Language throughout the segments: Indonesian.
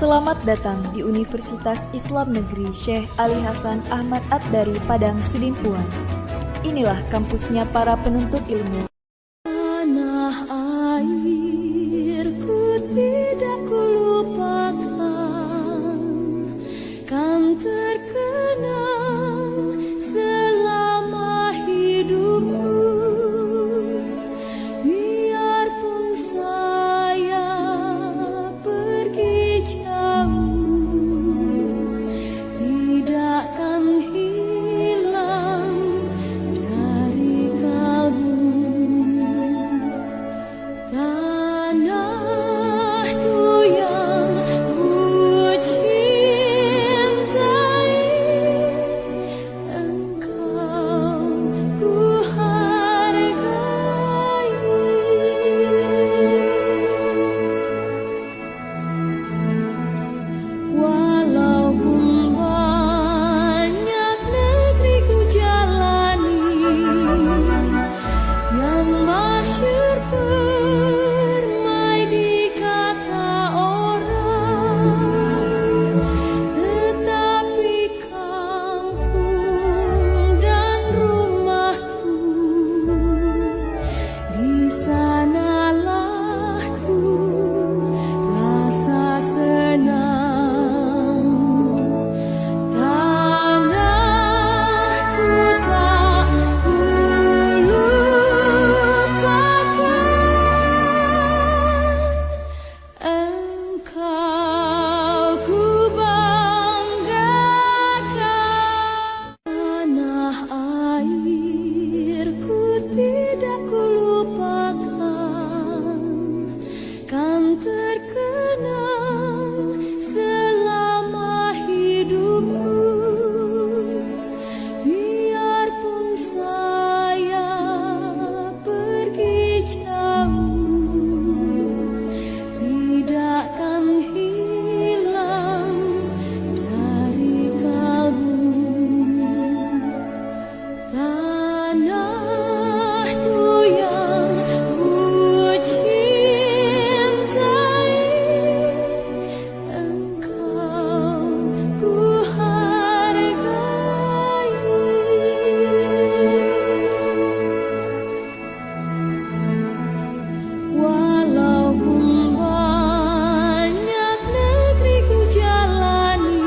Selamat datang di Universitas Islam Negeri Syekh Ali Hasan Ahmad At-Dari Padang Sidimpuan. Inilah kampusnya para penuntut ilmu. Tanah airku tidak kulupakan, kan terkenang selama hidupku. Biarpun saya pergi jauh, tidakkan hilang dari kalbu. Tanahku yang ku cintai, engkau ku hargai. Walaupun banyak negeri ku jalani, yang masyhur permai di kata orang, tetapi kampung dan rumahku, di sanalah ku rasa senang. Tanahku tak kulupakan, engkau ku banggakan. Tanah airku tidak kulupakan, kan terkenang selama hidupku. Biarpun saya pergi jauh, tidakkan hilang dari kalbu. Tanahku yang ku cintai, engkau ku hargai. Walaupun banyak negeri ku jalani,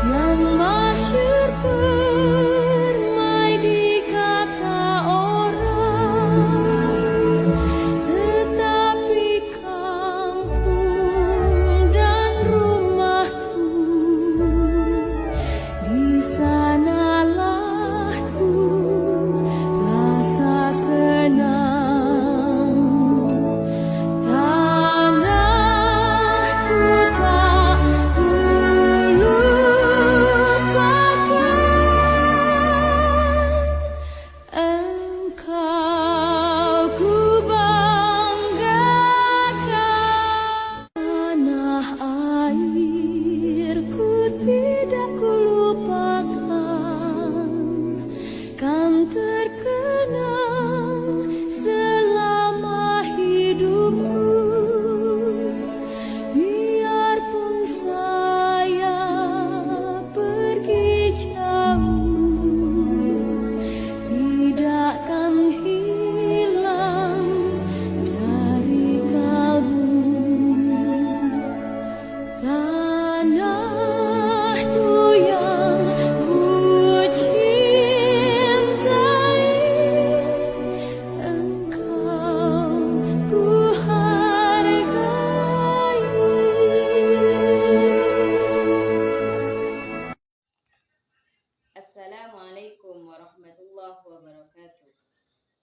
yang masyhur permai di kata orang, tetapi kampung dan rumahku, di sanalah ku rasa senang. Tanahku tak kulupakan, engkau ku banggakan. Tanah airku tidak kulupakan, kan terkenang selama hidupku. Biarpun saya pergi jauh, tidakkan hilang dari kalbu. Tanahku yang ku cintai, engkau ku hargai. Assalamualaikum warahmatullahi wabarakatuh.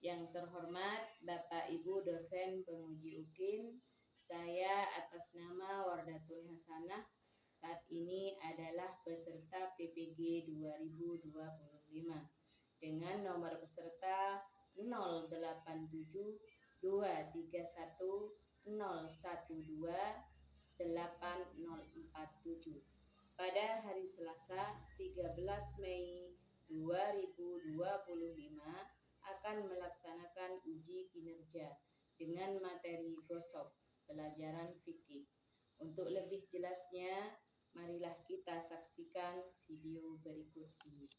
Yang terhormat Bapak Ibu dosen penguji UKIN, saya atas nama Wardatul Hasanah saat ini adalah peserta PPG 2025 dengan nomor peserta 08722310128047 pada hari Selasa 13 Mei 2025 akan melaksanakan uji kinerja dengan materi gosok pelajaran fikih. Untuk lebih jelasnya, marilah kita saksikan video berikut ini.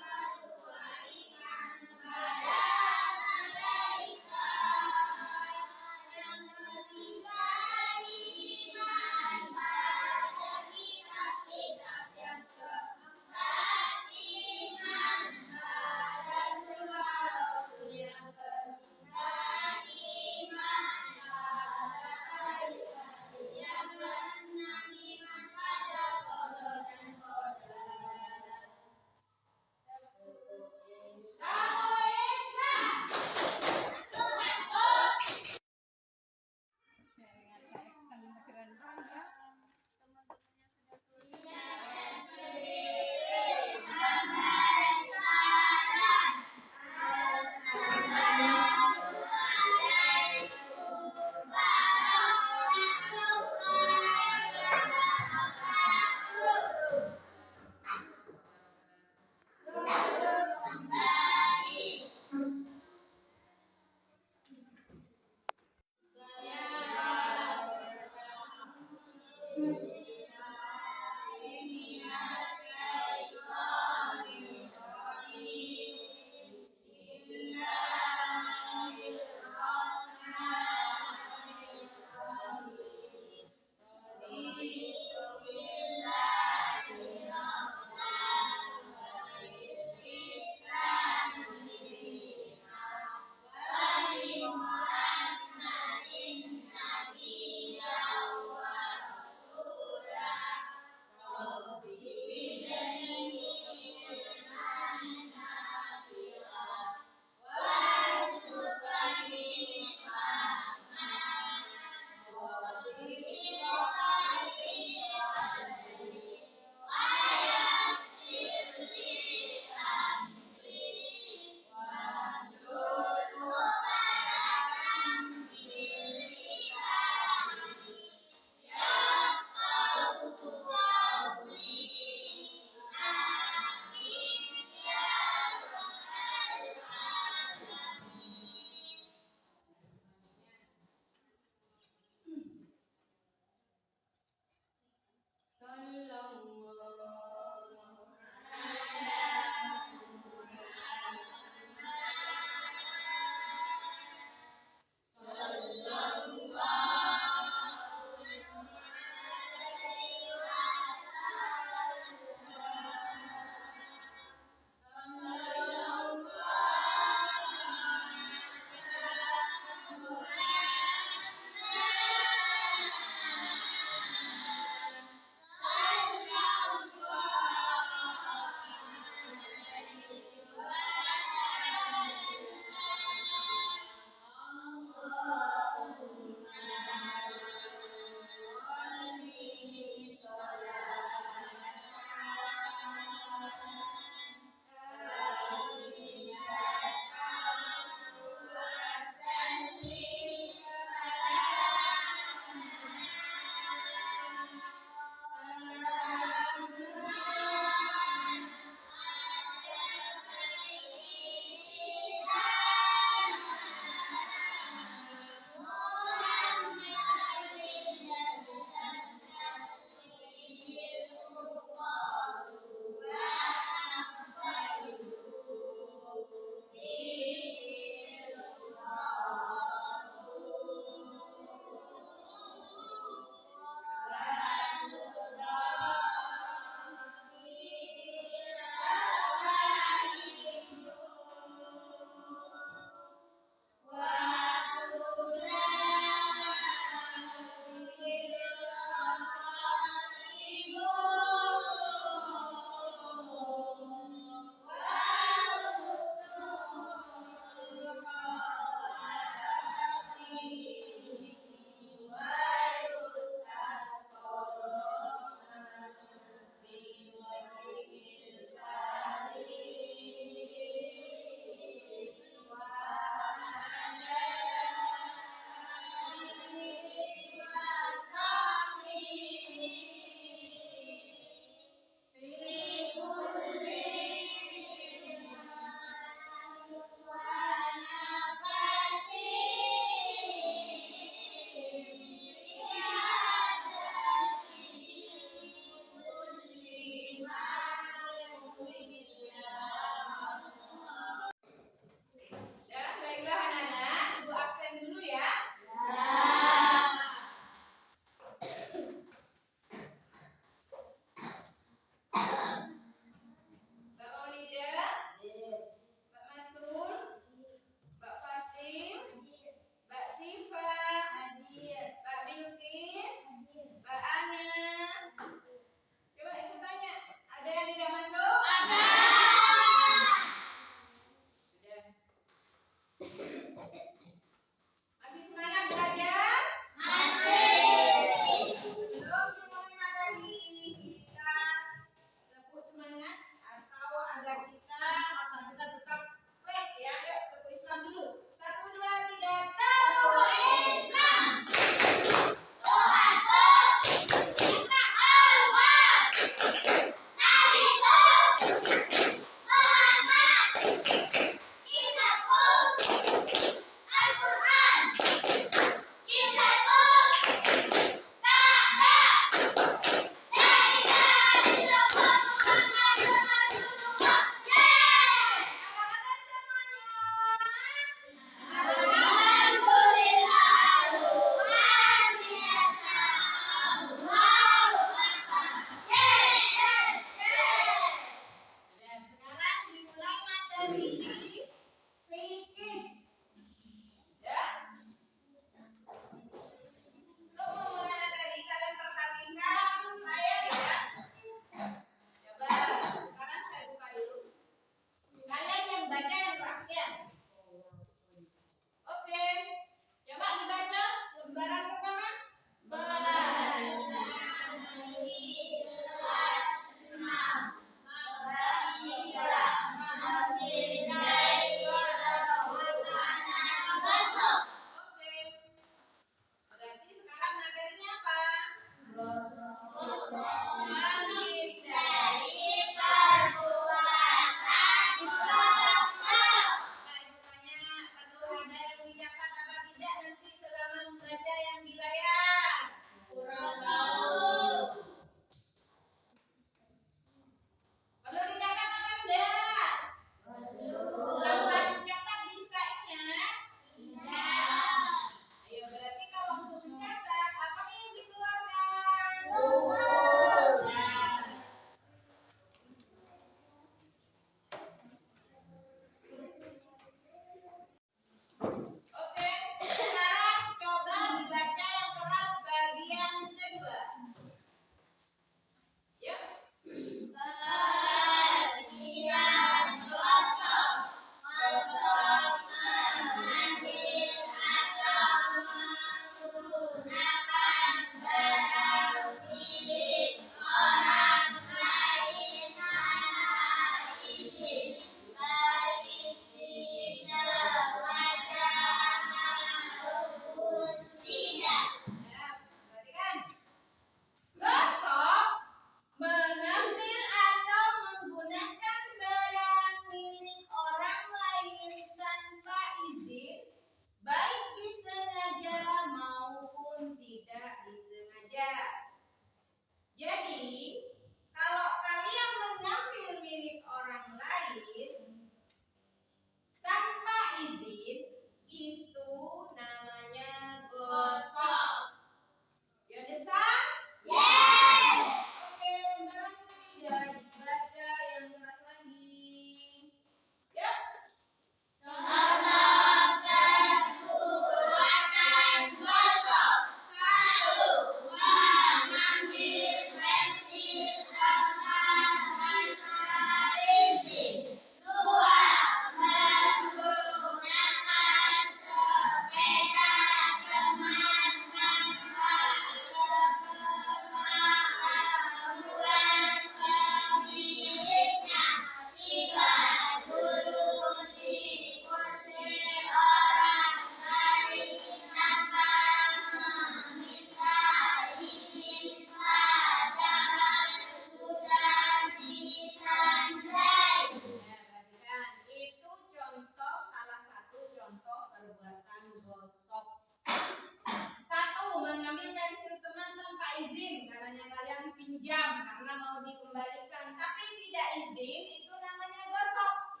menggosok. 1. Mengambil pensil teman tanpa izin, katanya kalian pinjam karena mau dikembalikan, tapi tidak izin, itu namanya gosok.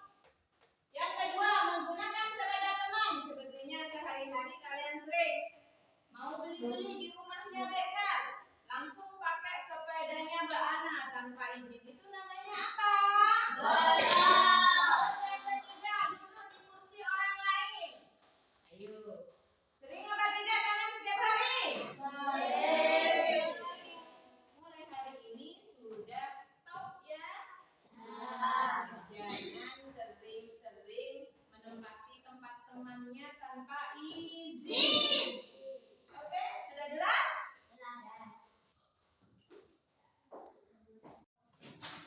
Yang kedua, menggunakan sepeda teman, sepertinya sehari-hari kalian sering mau beli-beli di rumahnya Bekar, langsung pakai sepedanya Mbak Ana tanpa izin, itu namanya apa? Gosok. Yang ketiga, duduk di kursi orang lain. Ayo, sering apa tidak kalian setiap hari? Sering. Mulai hari ini sudah stop ya. Jangan sering-sering menempati tempat temannya tanpa izin. Oke, sudah jelas?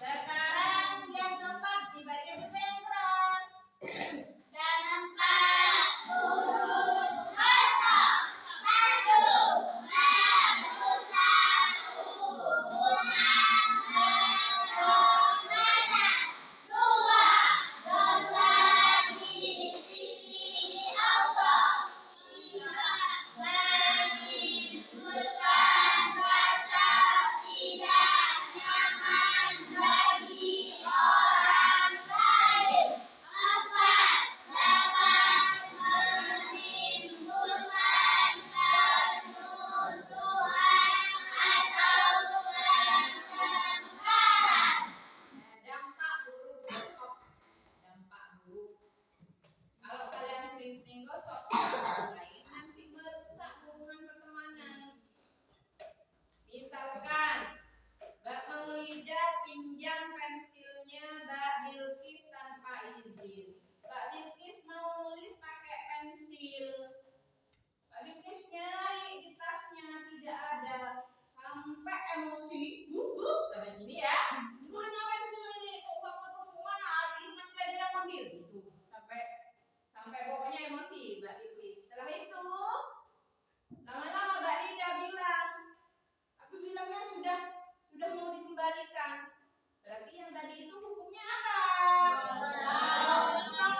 Sekarang yang keempat, dibaca juga yang keras. Dan 4 huruf gosok. 1. Merusak hubungan pertemanan. 2. Dosa di sisi Allah. 3. Menimbulkan rasa tidak nyaman bagi orang lain. 4. Dapat menimbulkan permusuhan atau pertengkaran. Dampak buruk gosok. Dampak buruk. Kalau kalian sering-sering gosok orang lain, nanti merusak hubungan pertemanan. Misalkan Mbak Maulida pinjam pensilnya Mbak Bilkis tanpa izin. Mbak Bilkis mau nulis pakai pensil. Mbak Bilkis nyari di tasnya tidak ada, sampai emosi. Sampai gini ya. Mana pensil ini? Kok nggak ketemu? Mana? Ini masih ada yang ambil gitu. Sampai pokoknya emosi Mbak Bilkis. Setelah itu lama-lama Mbak Lida bilang, tapi bilangnya sudah mau dikembalikan. Berarti yang tadi itu hukumnya apa? Gosok.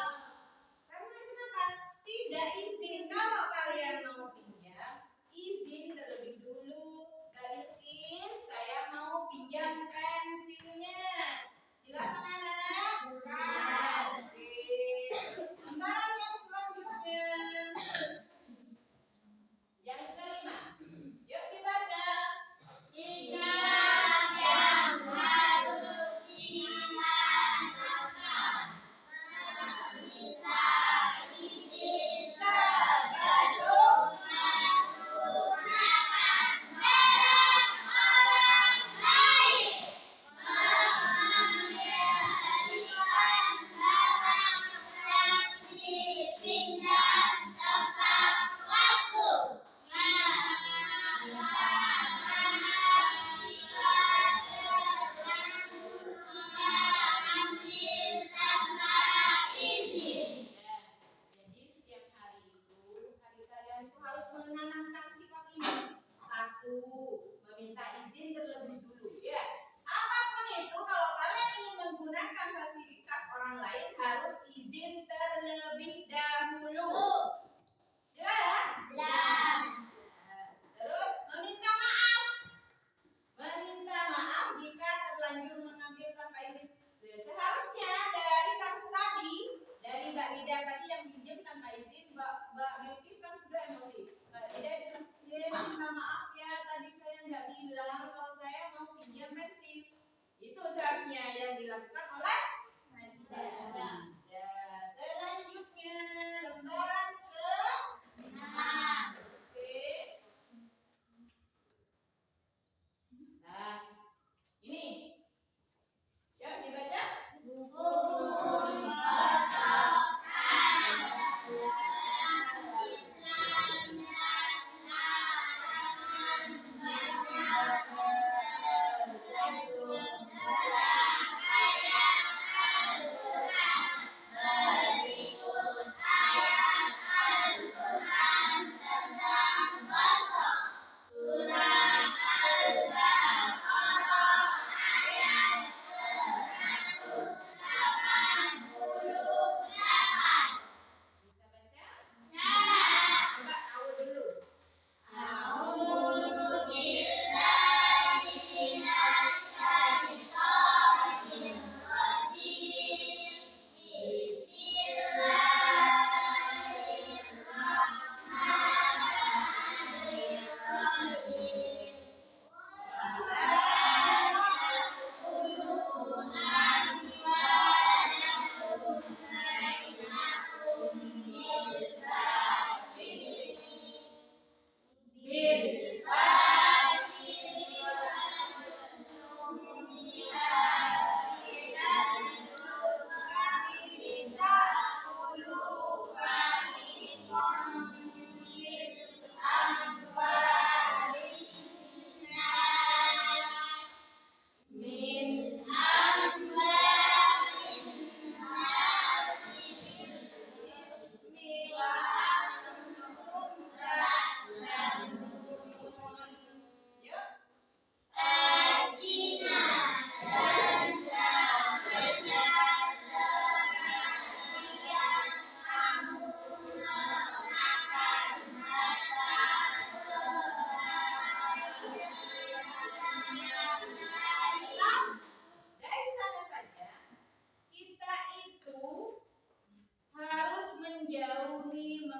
Karena kenapa? Tidak izin. Kalau kalian mau pinjam, izin terlebih dulu. Mbak Bilkis, saya mau pinjam pensilnya. Jelas anak-anak? Oke. Lembaran yang selanjutnya. Yang kelima. Yuk dibaca. Sikap yang harus ditanamkan. Meminta izin sebelum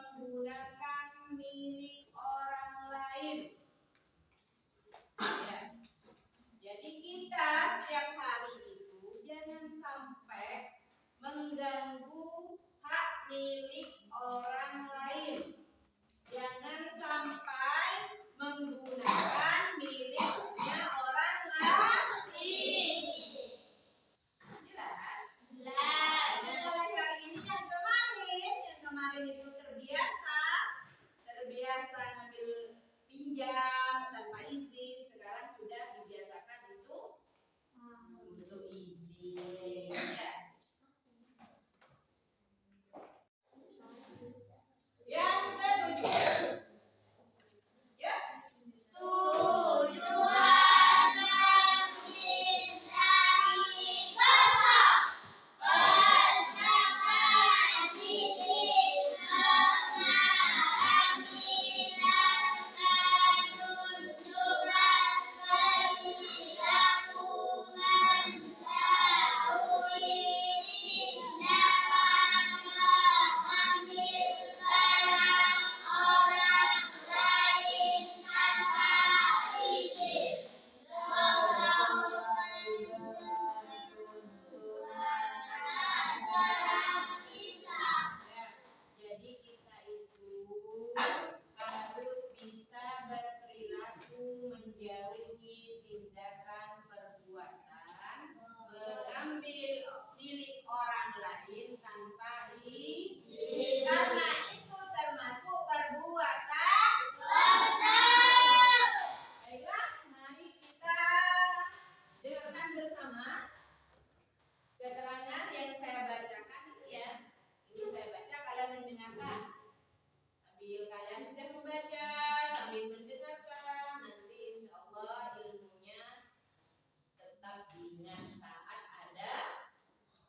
menggunakan milik orang lain. Ya. Jadi kita setiap hari itu jangan sampai mengganggu hak milik orang lain. Jangan sampai menggunakan miliknya orang lain. Jelas? Jelas. Nah, mulai hari ini yang kemarin itu terbiasa ngambil pinjam tanpa izin. Sekarang sudah dibiasakan untuk izin. Ya. Yang ketujuh. Ya. Tujuan menghindari gosok. Bersama titik memahami dan menunjukkan perilakungan jauhi tindakan mengambil barang orang lain tanpa izin. Jadi kita itu harus bisa berperilaku menjauhi tindakan perbuatan mengambil milik orang lain tanpa izin. Karena itu termasuk perbuatan dosa. Baiklah, mari kita dengarkan bersama keterangan yang saya bacakan ini ya. Ini saya baca, kalian mendengarkan. Sambil kalian sudah membaca, sambil mendengarkan, nanti insya Allah ilmunya tetap diingat saat ada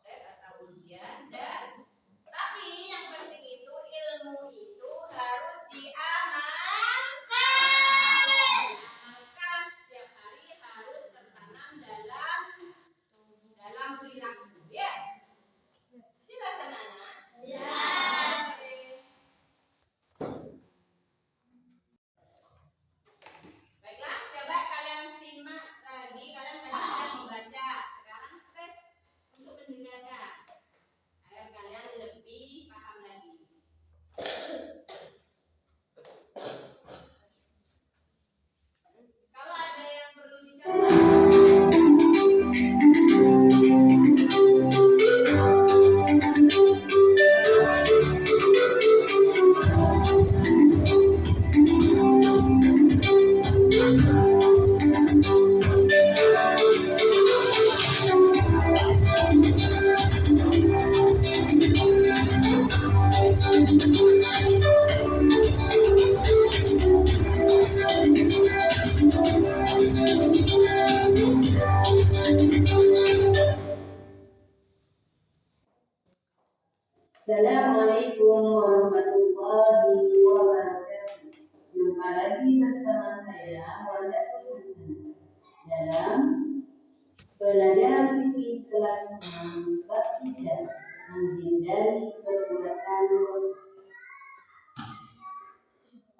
tes atau ujian. Dan tapi yang penting itu ilmu itu harus diamalkan. Setiap hari harus tertanam dalam perilaku. Ya. Jelas anak-anak? Ya. Baiklah, coba kalian simak lagi. Kalian tadi sudah membaca. Sekarang tes untuk mendengarkan agar kalian lebih paham lagi. Kalau ada yang perlu dicatat. Assalamualaikum warahmatullahi wabarakatuh. Jumpa lagi bersama saya Wardatul Hasanah dalam pelajaran fikih kelas 6 bab 3 menghindari perbuatan dosa.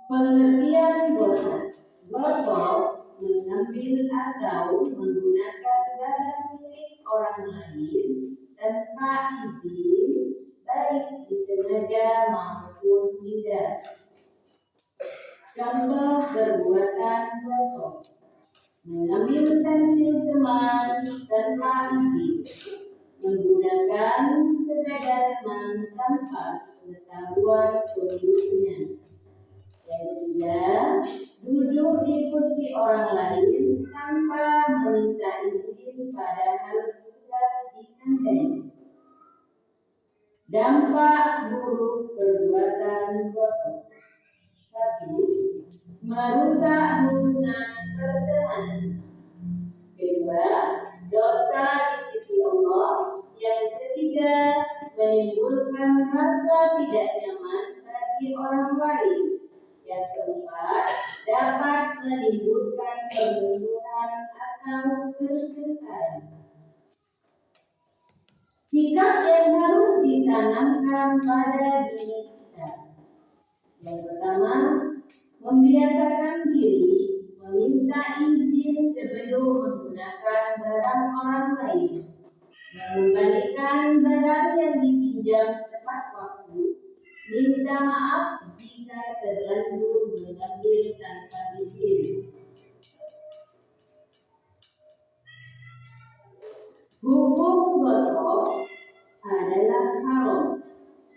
Pengertian dosa. Gosok mengambil atau menggunakan barang milik orang lain tanpa izin, baik disengaja maupun tidak. Contoh perbuatan gosok: mengambil pensil teman tanpa izin, menggunakan sepeda teman tanpa sepengetahuan pemiliknya. Yang ketiga, duduk di kursi orang lain tanpa meminta izin padahal sudah ditandai. Dampak buruk perbuatan gosok: 1. Merusak hubungan pertemanan. 2. Dosa di sisi Allah. Yang ketiga, menimbulkan rasa tidak nyaman bagi orang lain. Yang keempat, dapat menimbulkan permusuhan atau pertengkaran. Sikap yang harus ditanamkan pada diri kita. Yang pertama, membiasakan diri meminta izin sebelum menggunakan barang orang lain, mengembalikan barang yang dipinjam tepat waktu, minta maaf jika terlanjur mengambil tanpa izin. Hukum gosok adalah haram,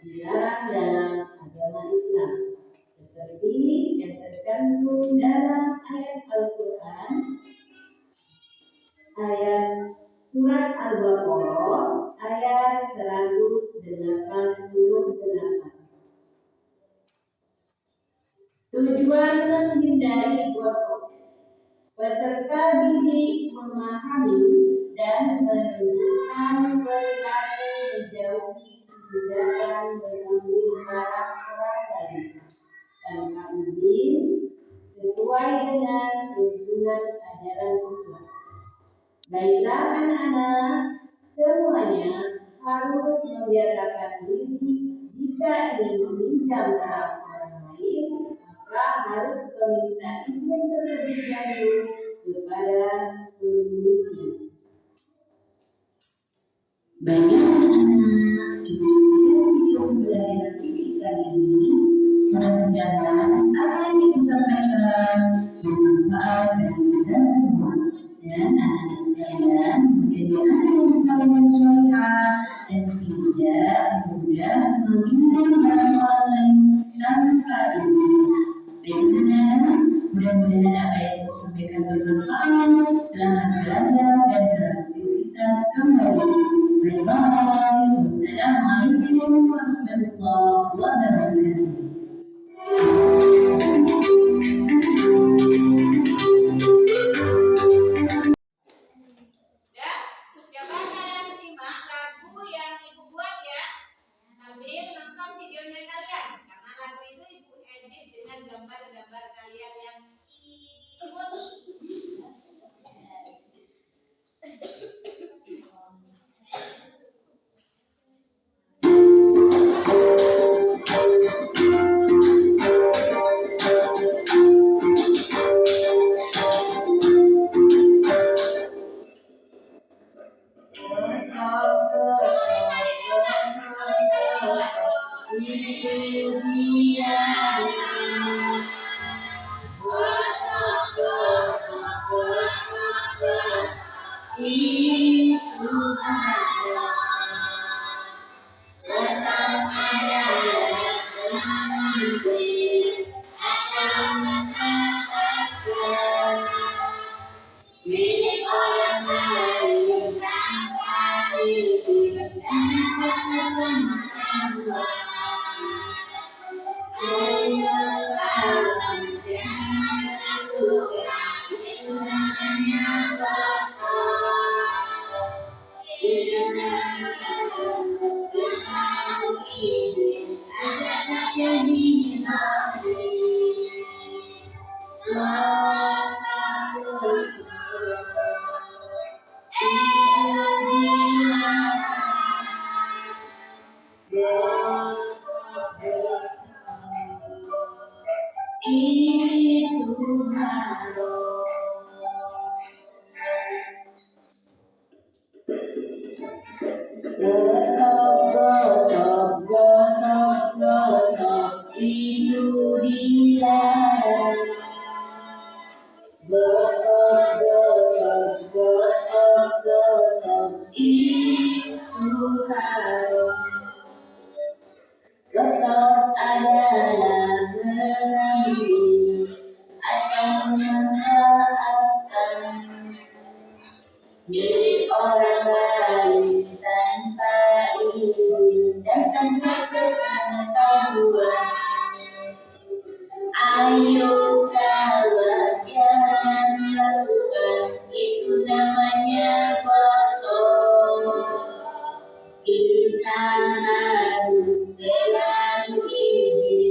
dilarang dalam agama Islam, seperti yang tercantum dalam ayat Al-Quran, ayat surat Al-Baqarah ayat 188. Tujuan menghindari gosok, peserta didik memahami dan menunjukkan perilaku menjauhi kebijakan mengambil barang orang lain tanpa izin sesuai dengan tuntunan ajaran Islam. Baiklah anak-anak, semuanya harus membiasakan diri jika ingin meminjam barang orang lain, maka harus meminta izin terlebih dahulu kepada pemiliknya. Banyak anak-anak juga setia video pembelajaran fikih kali ini. Mudah-mudahan apa yang disampaikan bermanfaat bagi kita semua dan anak-anak sekalian menjadi anak yang saleh dan salehah dan tidak mudah meminjam barang orang lain tanpa izin. Baiklah, mudah-mudahan apa yang disampaikan bermanfaat. Selamat belajar dan beraktivitas kembali. Bye-bye. Wassalamualaikum warahmatullahi wabarakatuh. Coba kalian simak lagu yang ibu buat ya, sambil nonton videonya kalian, karena lagu itu ibu edit dengan gambar-gambar kalian yang imut. Gosok itu dia. Gosok itu haram. Gosok adalah mengambil atau memaafkan milik orang lain tanpa izin dan tanpa sepengetahuan. Ayo kawan, jangan lakukan, itu namanya gosok. Kita harus selalu izin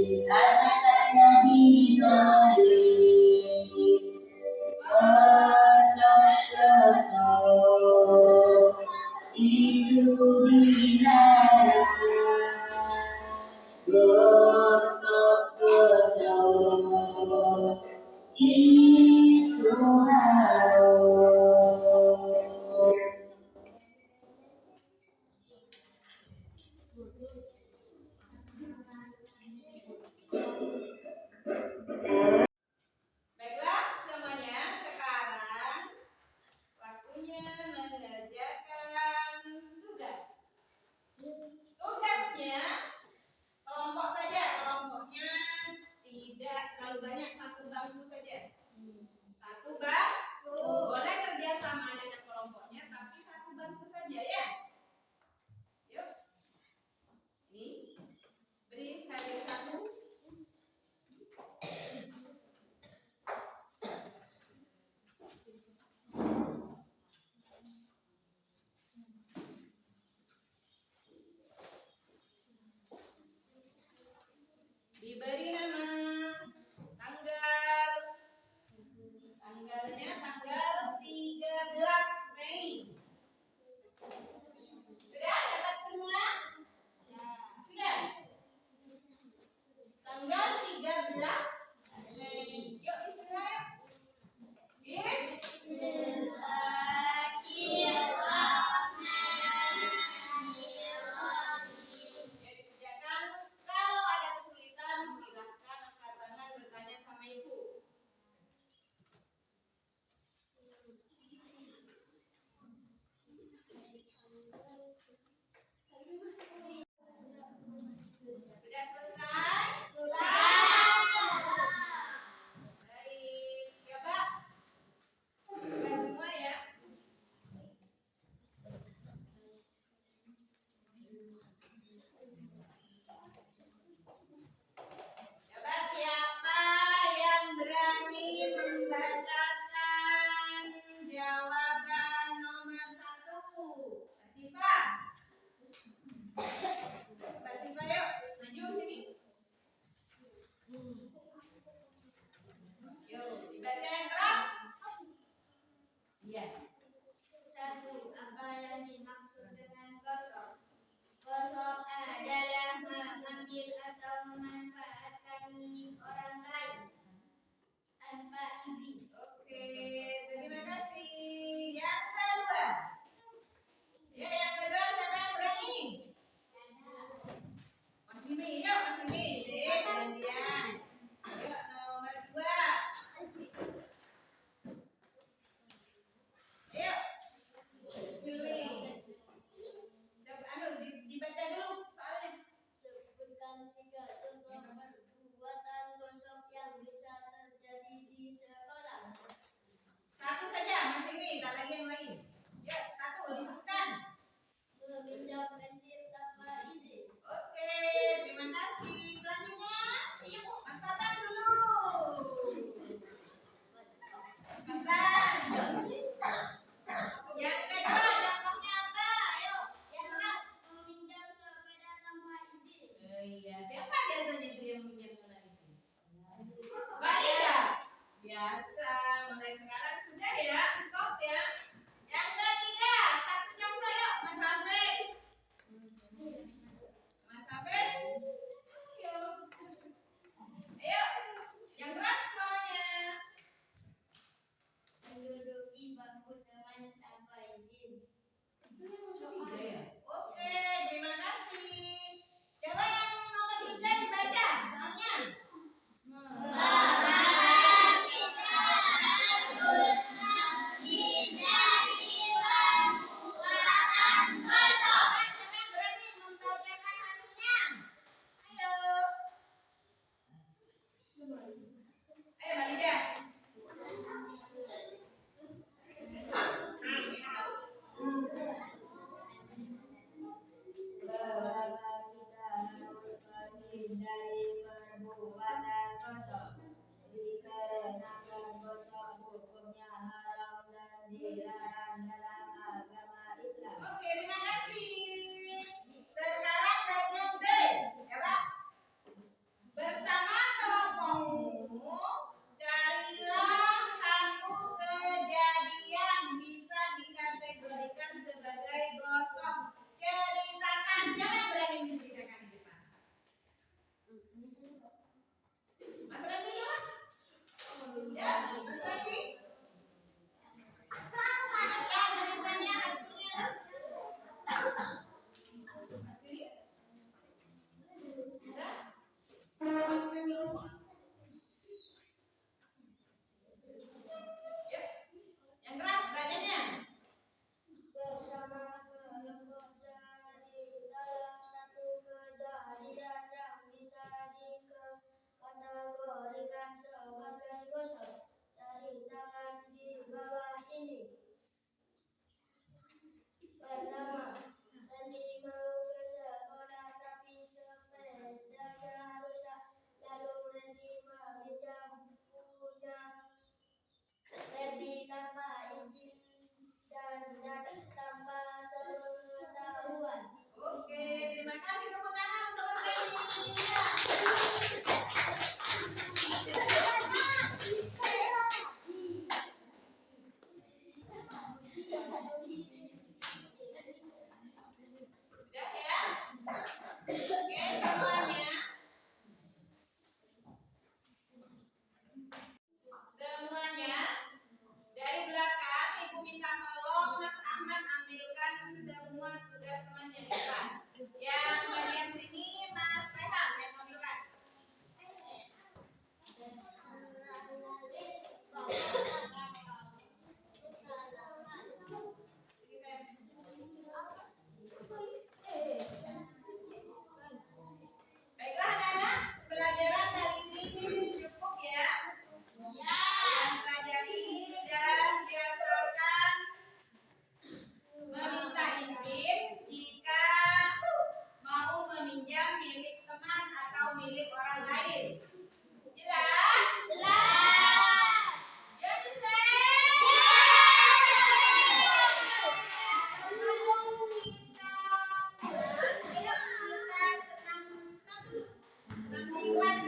kelompoknya tidak terlalu banyak, satu bangku saja. Satu bangku. Boleh kerjasama dengan kelompoknya, tapi satu bangku saja ya. Yuk. Ini beri hadir satu. Diberi nama tanggalnya tanggal 13 Mei. Sudah dapat semua? Sudah? Tanggal 13 Mei. Yuk bismillah. Jadi kerjakan. Kalau ada kesulitan silahkan angkat tangan bertanya sama ibu. Sudah selesai? Baik. Ya, Pak. Selesai semua ya? Coba siapa yang berani membacakan jawaban nomor 1? Mbak Siva yuk, maju sini. Yuk, dibaca yang keras. Iya. 1. Apa yang dimaksud dengan gosok? Gosok adalah mengambil atau memanfaatkan milik orang lain tanpa izin. Oke, terima kasih. Yang kedua. Ya, yang kedua siapa yang berani? Mas Mimi, yuk Mas Mimi, sip, gantian. Yuk, nomor 2. Ayo, Mas Mimi. Dibaca dulu soalnya. Sebutkan 3 contoh perbuatan gosok yang bisa terjadi di sekolah. Satu saja, Mas Mimi, tak lagi yang lain. Yuk, 1 disebutkan. Meminjam pensil tanpa izin. Oke, terima kasih. Selanjutnya, Mas Fatan dulu. Mas Fatan. Yang kedua, contohnya apa? Ayo, yang keras. Meminjam sepeda tanpa izin. Iya, siapa biasanya itu yang meminjam tanpa izin? Balita. Biasa, mulai sekarang sudah ya, stop ya. Yang ketiga, satu contoh yuk, Mas Hafid. Mas Hafid. Ayo. Ayo, yang keras suaranya. Menduduki bangku teman tanpa izin. Tiga ya? Oke, terima kasih. Coba yang nomor 3 dibaca soalnya. Siapa yang berani membacakan hasilnya? Ayo. Ayo, Balida. Bahwa kita harus menghindari perbuatan gosok dikarenakan gosok hukumnya haram dan dilarang dalam agama Islam. Oke, terima kasih. Sekarang bagian B. Coba. Bersama kelompokmu, carilah satu kejadian bisa dikategorikan sebagai gosok. Ceritakan. Siapa yang berani menceritakan di depan? Mas Randy jawab. Ya, Mas Randy. Ada ceritanya hasilnya. Hasilnya? Bisa? Ya. Yang keras bacanya. Bersama kelompok cari dalam satu kejadian yang bisa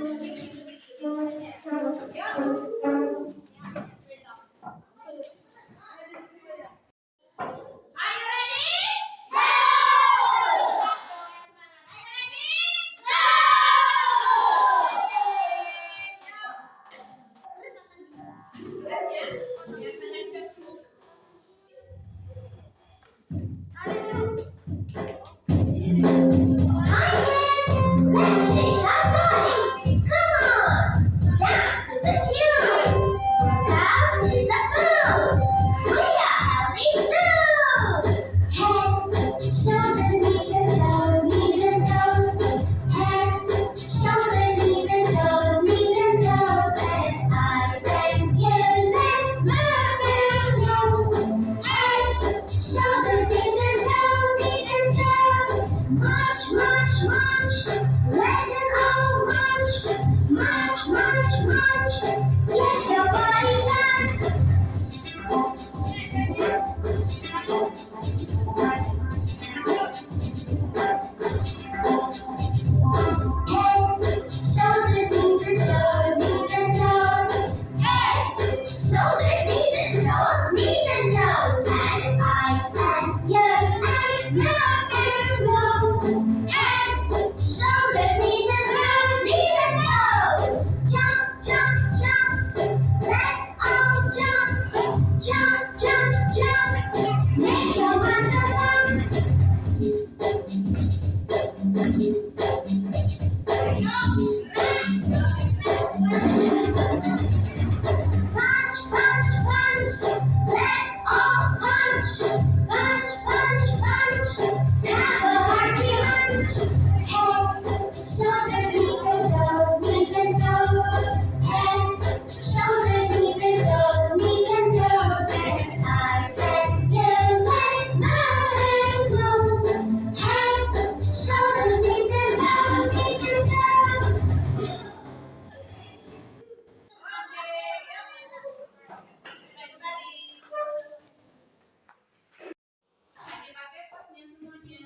Are you ready? Let's shake our body. Come on, dance to the tune. Now is a boom. We are healthy soon. Head, shoulders, knees and toes, knees and toes. Head, shoulders, knees and toes, knees and toes. And eyes and ears and mouth and nose. Head, shoulders, knees and toes, knees and toes. March, march, march. Let us all march. March, march, march. Let your body dance. Head, shoulders, knees and toes, knees and toes. Head, shoulders, knees and toes, knees and toes. And eyes and ears and mouth and nose. Head, shoulders, knees and toes, knees and toes. Jump, jump, jump. Let's all jump. Jump, jump, jump. Make your muscle pump. Punch, punch, punch. Let's all punch. Punch, punch, punch. Have a hearty lunch. Head, shoulders, knees and toes. Head, shoulders, knees and toes, knees and toes. And eyes and ears and mouth and nose. Head, shoulders, knees and toes, knees and toes. Dipakai tasnya semuanya.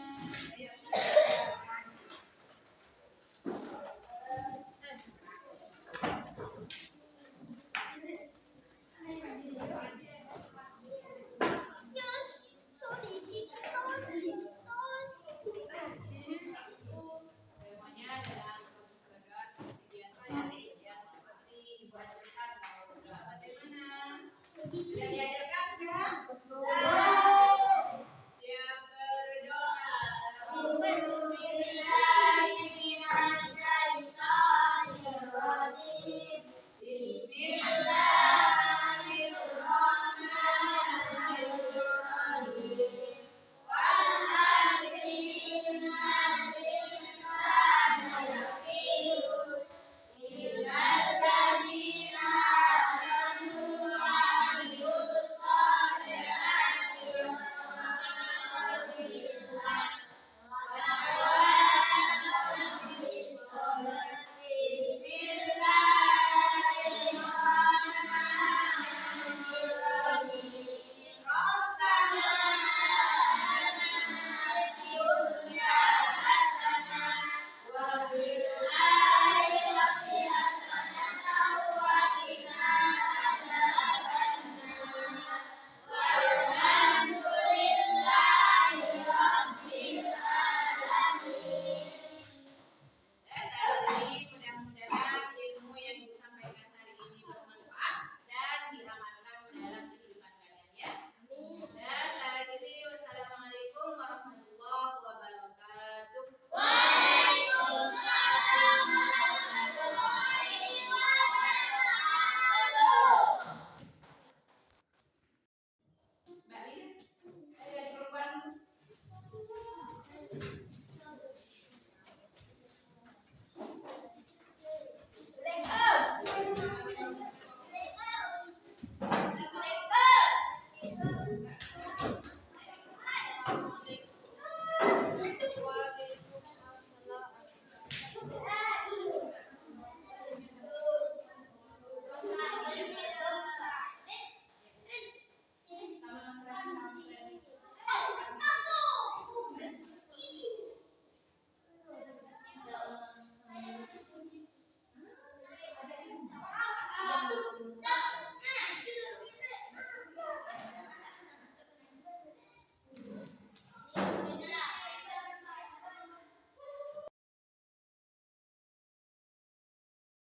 Semuanya ada bagus-bagus seperti biasa ya. Yang seperti buat lihat kalau udah bagaimana. Lihat